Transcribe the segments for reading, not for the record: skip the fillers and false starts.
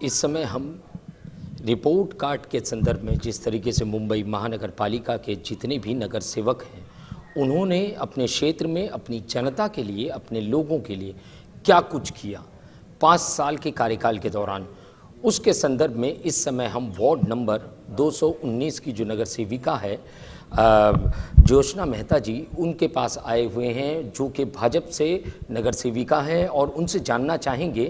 इस समय हम रिपोर्ट कार्ड के संदर्भ में जिस तरीके से मुंबई महानगर पालिका के जितने भी नगर सेवक हैं उन्होंने अपने क्षेत्र में अपनी जनता के लिए, अपने लोगों के लिए क्या कुछ किया 5 साल के कार्यकाल के दौरान, उसके संदर्भ में इस समय हम वार्ड नंबर 219 की जो नगर सेविका है ज्योत्सना मेहता जी, उनके पास आए हुए हैं, जो कि भाजपा से नगर सेविका हैं, और उनसे जानना चाहेंगे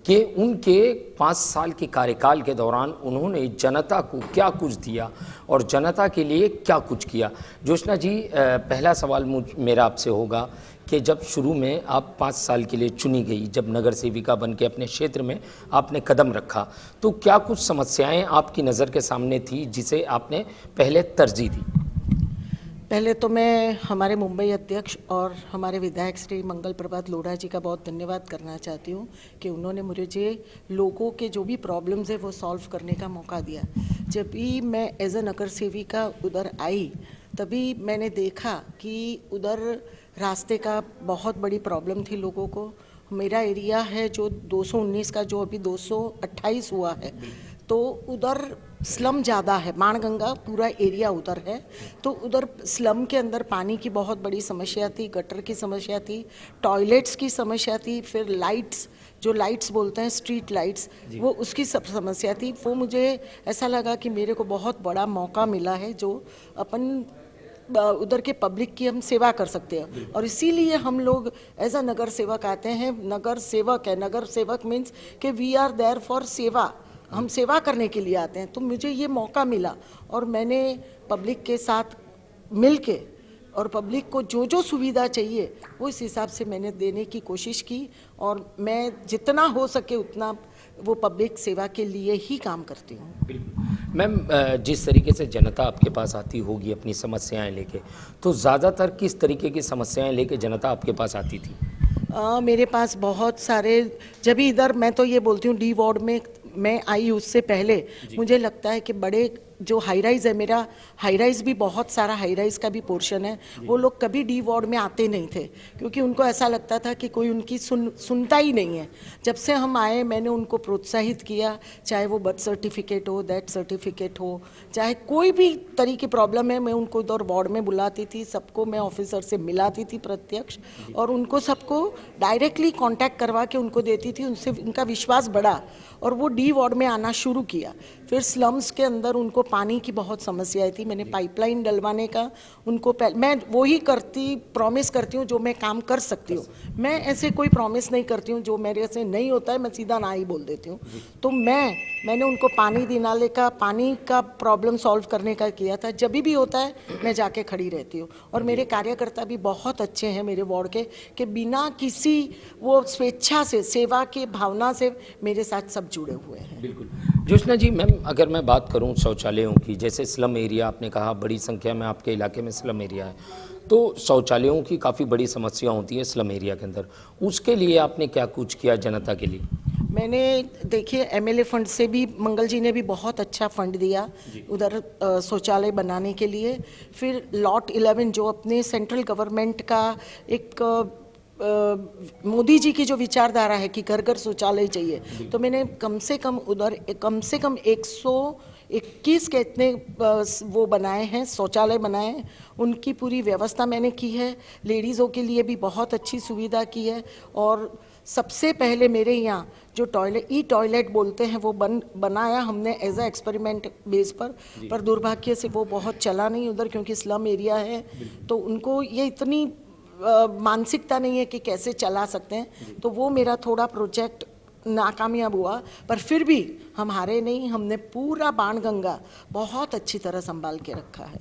कि उनके 5 साल के कार्यकाल के दौरान उन्होंने जनता को क्या कुछ दिया और जनता के लिए क्या कुछ किया। ज्योत्सना जी, पहला सवाल मेरा आपसे होगा कि जब शुरू में आप 5 साल के लिए चुनी गई, जब नगर सेविका बन के अपने क्षेत्र में आपने कदम रखा, तो क्या कुछ समस्याएं आपकी नज़र के सामने थी जिसे आपने पहले तरजीह दी? पहले तो मैं हमारे मुंबई अध्यक्ष और हमारे विधायक श्री मंगल प्रभात लोढ़ा जी का बहुत धन्यवाद करना चाहती हूँ कि उन्होंने मुझे लोगों के जो भी प्रॉब्लम्स है वो सॉल्व करने का मौका दिया। जब भी मैं एज अ नगर सेविका उधर आई तभी मैंने देखा कि उधर रास्ते का बहुत बड़ी प्रॉब्लम थी लोगों को। मेरा एरिया है जो 219 का जो अभी 228 हुआ है, तो उधर स्लम ज़्यादा है, माणगंगा पूरा एरिया उधर है, तो उधर स्लम के अंदर पानी की बहुत बड़ी समस्या थी, गटर की समस्या थी, टॉयलेट्स की समस्या थी, फिर लाइट्स, जो लाइट्स बोलते हैं स्ट्रीट लाइट्स, वो उसकी सब समस्या थी। वो मुझे ऐसा लगा कि मेरे को बहुत बड़ा मौका मिला है जो अपन उधर के पब्लिक की हम सेवा कर सकते हैं, और इसीलिए हम लोग एज अ नगर सेवक आते हैं। नगर सेवक है, नगर सेवक मीन्स कि वी आर देयर फॉर सेवा, हम सेवा करने के लिए आते हैं। तो मुझे ये मौका मिला और मैंने पब्लिक के साथ मिल के और पब्लिक को जो जो सुविधा चाहिए वो इस हिसाब से मैंने देने की कोशिश की, और मैं जितना हो सके उतना वो पब्लिक सेवा के लिए ही काम करती हूँ। मैम, जिस तरीके से जनता आपके पास आती होगी अपनी समस्याएं लेके, तो ज़्यादातर किस तरीके की समस्याएं लेके जनता आपके पास आती थी? मेरे पास बहुत सारे, जब भी इधर मैं तो ये बोलती हूँ डी वार्ड में मैं आई उससे पहले मुझे लगता है कि बड़े जो हाई राइज़ है, मेरा हाई राइज़ भी बहुत सारा हाई राइज़ का भी पोर्शन है, वो लोग कभी डी वार्ड में आते नहीं थे क्योंकि उनको ऐसा लगता था कि कोई उनकी सुनता ही नहीं है। जब से हम आए मैंने उनको प्रोत्साहित किया, चाहे वो बर्थ सर्टिफिकेट हो, डेथ सर्टिफिकेट हो, चाहे कोई भी तरह की प्रॉब्लम है, मैं उनको इधर वार्ड में बुलाती थी, सबको मैं ऑफिसर से मिलाती थी प्रत्यक्ष, और उनको सबको डायरेक्टली कॉन्टैक्ट करवा के उनको देती थी। उनसे उनका विश्वास बढ़ा और वो डी वार्ड में आना शुरू किया। फिर स्लम्स के अंदर उनको पानी की बहुत समस्याएं थी, मैंने पाइपलाइन डलवाने का उनको मैं वही प्रॉमिस करती हूँ जो मैं काम कर सकती हूँ। मैं ऐसे कोई प्रॉमिस नहीं करती हूँ, जो मेरे से नहीं होता है मैं सीधा ना ही बोल देती हूँ। तो मैंने उनको पानी दिनाले का, पानी का प्रॉब्लम सॉल्व करने का किया था। जब भी होता है मैं जाके खड़ी रहती हूँ, और मेरे कार्यकर्ता भी बहुत अच्छे हैं मेरे वार्ड के, कि बिना किसी वो स्वेच्छा से, सेवा की भावना से मेरे साथ सब जुड़े हुए हैं। बिल्कुल। ज्योत्सना जी, मैम अगर मैं बात करूं शौचालयों की, जैसे स्लम एरिया आपने कहा, बड़ी संख्या में आपके इलाके में स्लम एरिया है, तो शौचालयों की काफ़ी बड़ी समस्या होती है स्लम एरिया के अंदर, उसके लिए आपने क्या कुछ किया जनता के लिए? मैंने देखिए एमएलए फंड से भी, मंगल जी ने भी बहुत अच्छा फंड दिया उधर शौचालय बनाने के लिए। फिर लॉट 11 जो अपने सेंट्रल गवर्नमेंट का एक मोदी जी की जो विचारधारा है कि घर घर शौचालय चाहिए, तो मैंने कम से कम उधर कम से कम 121 के इतने वो बनाए हैं, शौचालय बनाए हैं। उनकी पूरी व्यवस्था मैंने की है। लेडीज़ों के लिए भी बहुत अच्छी सुविधा की है। और सबसे पहले मेरे यहाँ जो टॉयलेट बोलते हैं वो बनाया हमने एज अ एक्सपेरिमेंट बेस पर दुर्भाग्य से वो बहुत चला नहीं उधर, क्योंकि स्लम एरिया है, तो उनको ये इतनी मानसिकता नहीं है कि कैसे चला सकते हैं। तो वो मेरा थोड़ा प्रोजेक्ट नाकामयाब हुआ, पर फिर भी हम हारे नहीं, हमने पूरा बाणगंगा बहुत अच्छी तरह संभाल के रखा है।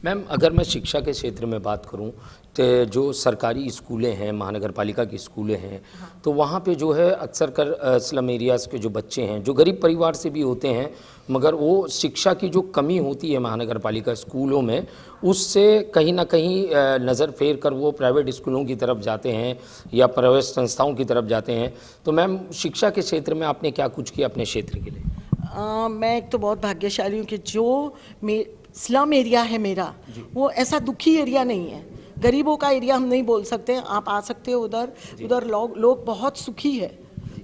मैम, अगर मैं शिक्षा के क्षेत्र में बात करूं तो जो सरकारी स्कूलें हैं, महानगर पालिका की स्कूलें हैं, तो वहाँ पे जो है अक्सर कर स्लम एरियाज़ के जो बच्चे हैं, जो गरीब परिवार से भी होते हैं, मगर वो शिक्षा की जो कमी होती है महानगर पालिका स्कूलों में, उससे कहीं ना कहीं नज़र फेर कर वो प्राइवेट स्कूलों की तरफ जाते हैं या प्राइवेट संस्थाओं की तरफ जाते हैं। तो मैम, शिक्षा के क्षेत्र में आपने क्या कुछ किया अपने क्षेत्र के लिए? मैं एक तो बहुत भाग्यशाली हूँ कि जो स्लम एरिया है मेरा, वो ऐसा दुखी एरिया नहीं है। गरीबों का एरिया हम नहीं बोल सकते, आप आ सकते हो उधर लोग बहुत सुखी है।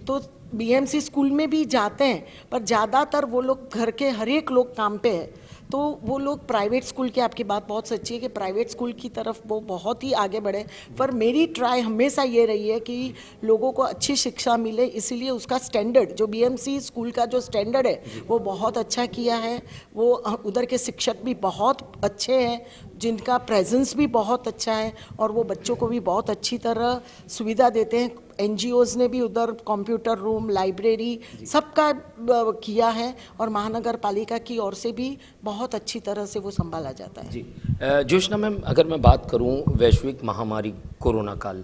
तो बीएमसी स्कूल में भी जाते हैं, पर ज़्यादातर वो लोग घर के हर एक लोग काम पे है, तो वो लोग प्राइवेट स्कूल की, आपकी बात बहुत सच्ची है कि प्राइवेट स्कूल की तरफ वो बहुत ही आगे बढ़े। पर मेरी ट्राई हमेशा ये रही है कि लोगों को अच्छी शिक्षा मिले, इसीलिए उसका स्टैंडर्ड, जो बीएमसी स्कूल का जो स्टैंडर्ड है वो बहुत अच्छा किया है। वो उधर के शिक्षक भी बहुत अच्छे हैं, जिनका प्रेजेंस भी बहुत अच्छा है, और वो बच्चों को भी बहुत अच्छी तरह सुविधा देते हैं। एनजीओज़ ने भी उधर कंप्यूटर रूम, लाइब्रेरी सबका किया है, और महानगर पालिका की ओर से भी बहुत अच्छी तरह से वो संभाला जाता है। जी ज्योत्सना मैम, अगर मैं बात करूं वैश्विक महामारी कोरोना काल,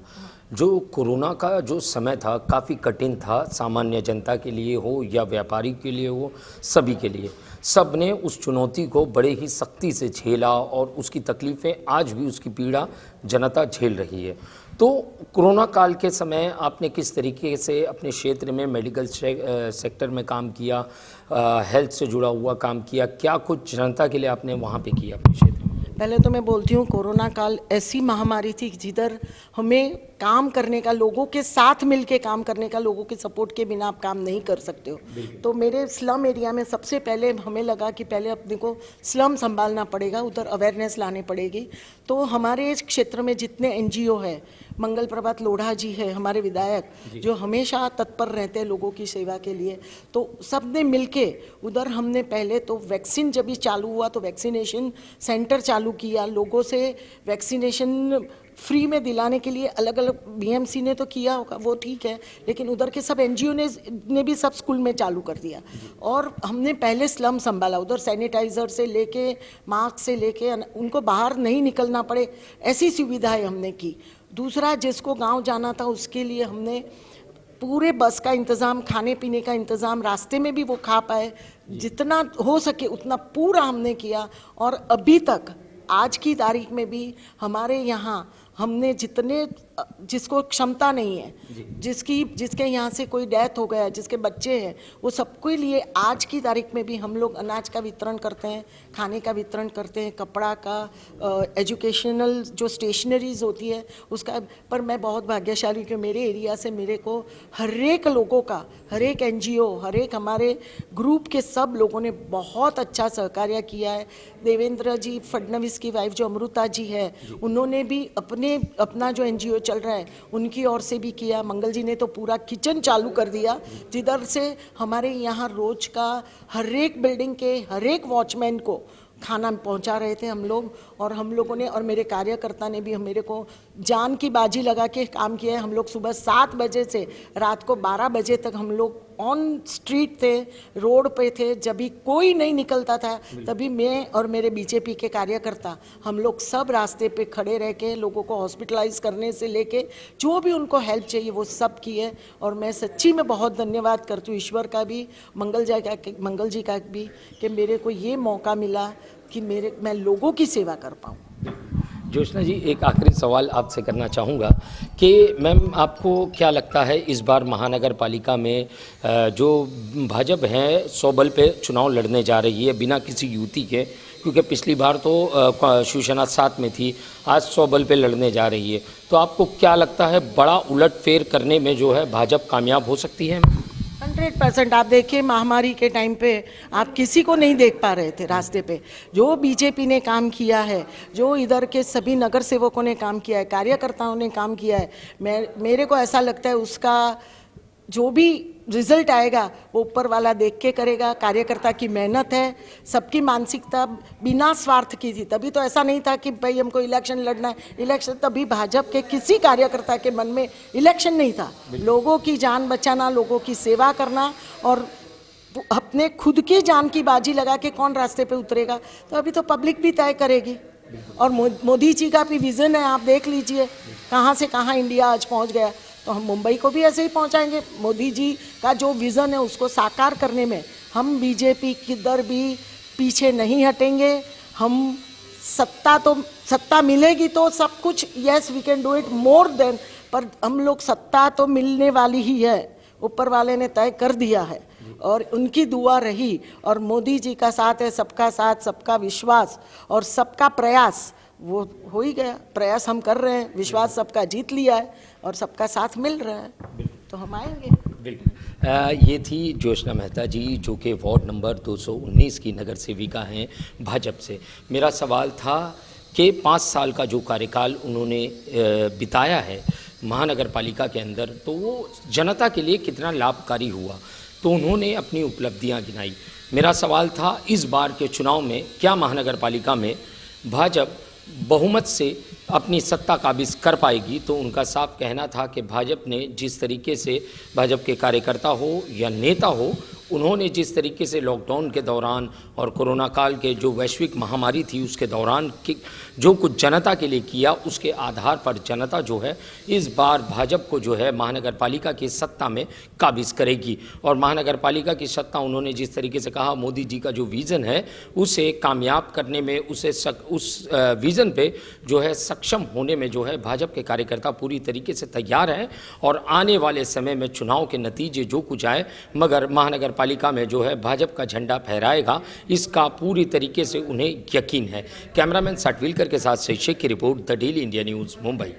जो कोरोना का जो समय था काफ़ी कठिन था, सामान्य जनता के लिए हो या व्यापारी के लिए हो, सभी के लिए। सब ने उस चुनौती को बड़े ही सख्ती से झेला, और उसकी तकलीफ़ें आज भी, उसकी पीड़ा जनता झेल रही है। तो कोरोना काल के समय आपने किस तरीके से अपने क्षेत्र में मेडिकल सेक्टर में काम किया, हेल्थ से जुड़ा हुआ काम किया, क्या कुछ जनता के लिए आपने वहाँ पे किया अपने क्षेत्र में? पहले तो मैं बोलती हूँ, कोरोना काल ऐसी महामारी थी जिधर हमें काम करने का, लोगों के साथ मिलके काम करने का, लोगों के सपोर्ट के बिना आप काम नहीं कर सकते हो। तो मेरे स्लम एरिया में सबसे पहले हमें लगा कि पहले अपने को स्लम संभालना पड़ेगा, उधर अवेयरनेस लाने पड़ेगी। तो हमारे इस क्षेत्र में जितने एनजीओ है, मंगल प्रभात लोढ़ा जी है हमारे विधायक, जो हमेशा तत्पर रहते हैं लोगों की सेवा के लिए, तो सब ने मिलके उधर हमने पहले तो वैक्सीन जब भी चालू हुआ तो वैक्सीनेशन सेंटर चालू किया, लोगों से वैक्सीनेशन फ्री में दिलाने के लिए अलग अलग, बीएमसी ने तो किया होगा वो ठीक है, लेकिन उधर के सब एनजीओ ने भी सब स्कूल में चालू कर दिया। और हमने पहले स्लम संभाला, उधर सैनिटाइज़र से लेके मास्क से लेके उनको बाहर नहीं निकलना पड़े, ऐसी सुविधाएं हमने की। दूसरा, जिसको गांव जाना था उसके लिए हमने पूरे बस का इंतज़ाम, खाने पीने का इंतज़ाम, रास्ते में भी वो खा पाए, जितना हो सके उतना पूरा हमने किया। और अभी तक आज की तारीख में भी हमारे यहाँ हमने जितने, जिसको क्षमता नहीं है, जिसके यहाँ से कोई डेथ हो गया, जिसके बच्चे हैं, वो सबके लिए आज की तारीख में भी हम लोग अनाज का वितरण करते हैं, खाने का वितरण करते हैं, कपड़ा का, एजुकेशनल जो स्टेशनरीज होती है उसका। पर मैं बहुत भाग्यशाली कि मेरे एरिया से मेरे को हर एक लोगों का, हर एक एनजीओ, हर एक हमारे ग्रुप के सब लोगों ने बहुत अच्छा सहकार्य किया है। देवेंद्र जी फडणवीस की वाइफ जो अमृता जी है, उन्होंने भी अपना जो एनजीओ चल रहा है उनकी ओर से भी किया। मंगल जी ने तो पूरा किचन चालू कर दिया, जिधर से हमारे यहाँ रोज का हर एक बिल्डिंग के हर एक वॉचमैन को खाना पहुंचा रहे थे हम लोग। और हम लोगों ने और मेरे कार्यकर्ता ने भी मेरे को जान की बाजी लगा के काम किया है। हम लोग सुबह 7 बजे से रात को 12 बजे तक हम लोग ऑन स्ट्रीट थे, रोड पे थे। जब भी कोई नहीं निकलता था तभी मैं और मेरे बीजेपी के कार्यकर्ता हम लोग सब रास्ते पे खड़े रह के लोगों को हॉस्पिटलाइज करने से लेके जो भी उनको हेल्प चाहिए वो सब किए। और मैं सच्ची में बहुत धन्यवाद करती हूँ ईश्वर का भी, मंगल जी का भी, कि मेरे को ये मौका मिला कि मैं लोगों की सेवा कर पाऊँ। ज्योत्सना जी, एक आखिरी सवाल आपसे करना चाहूँगा कि मैम आपको क्या लगता है इस बार महानगर पालिका में जो भाजपा है 100 बल पे चुनाव लड़ने जा रही है बिना किसी युति के, क्योंकि पिछली बार तो शिवसेना साथ में थी, आज 100 बल पे लड़ने जा रही है, तो आपको क्या लगता है बड़ा उलटफेर करने में जो है भाजपा कामयाब हो सकती है? 100% आप देखिए, महामारी के टाइम पे आप किसी को नहीं देख पा रहे थे रास्ते पे। जो बीजेपी ने काम किया है, जो इधर के सभी नगर सेवकों ने काम किया है, कार्यकर्ताओं ने काम किया है, मेरे को ऐसा लगता है उसका जो भी रिजल्ट आएगा वो ऊपर वाला देख के करेगा। कार्यकर्ता की मेहनत है, सबकी मानसिकता बिना स्वार्थ की थी, तभी तो ऐसा नहीं था कि भाई हमको इलेक्शन लड़ना है। इलेक्शन तभी भाजपा के किसी कार्यकर्ता के मन में इलेक्शन नहीं था, लोगों की जान बचाना, लोगों की सेवा करना और अपने खुद की जान की बाजी लगा के कौन रास्ते पे उतरेगा, तो अभी तो पब्लिक भी तय करेगी। और मोदी जी का भी विज़न है, आप देख लीजिए कहाँ से कहाँ इंडिया आज पहुँच गया, तो हम मुंबई को भी ऐसे ही पहुंचाएंगे। मोदी जी का जो विज़न है उसको साकार करने में हम बीजेपी किधर भी पीछे नहीं हटेंगे। हम सत्ता मिलेगी तो सब कुछ, yes we can do it more then, पर हम लोग सत्ता तो मिलने वाली ही है, ऊपर वाले ने तय कर दिया है और उनकी दुआ रही और मोदी जी का साथ है, सबका साथ, सबका विश्वास और सबका प्रयास, वो हो ही गया। प्रयास हम कर रहे हैं, विश्वास सबका जीत लिया है और सबका साथ मिल रहा है, तो हम आएंगे। बिल्कुल ये थी ज्योत्सना मेहता जी, जो कि वार्ड नंबर 219 की नगर सेविका हैं भाजपा से। मेरा सवाल था कि 5 साल का जो कार्यकाल उन्होंने बिताया है महानगर पालिका के अंदर, तो वो जनता के लिए कितना लाभकारी हुआ, तो उन्होंने अपनी उपलब्धियां गिनाई। मेरा सवाल था इस बार के चुनाव में क्या महानगर पालिका में भाजपा बहुमत से अपनी सत्ता काबिज कर पाएगी। तो उनका साफ कहना था कि भाजपा ने जिस तरीके से, भाजपा के कार्यकर्ता हो या नेता हो, उन्होंने जिस तरीके से लॉकडाउन के दौरान और कोरोना काल के जो वैश्विक महामारी थी उसके दौरान जो कुछ जनता के लिए किया, उसके आधार पर जनता जो है इस बार भाजपा को जो है महानगर पालिका की सत्ता में काबिज करेगी। और महानगर पालिका की सत्ता उन्होंने जिस तरीके से कहा, मोदी जी का जो विज़न है उसे कामयाब करने में, उस विज़न पे जो है सक्षम होने में जो है भाजपा के कार्यकर्ता पूरी तरीके से तैयार हैं। और आने वाले समय में चुनाव के नतीजे जो कुछ आए, मगर महानगर पालिका में जो है भाजपा का झंडा फहराएगा, इसका पूरी तरीके से उन्हें यकीन है। कैमरामैन साटविलकर के साथ शेख की report, the daily India news, Mumbai.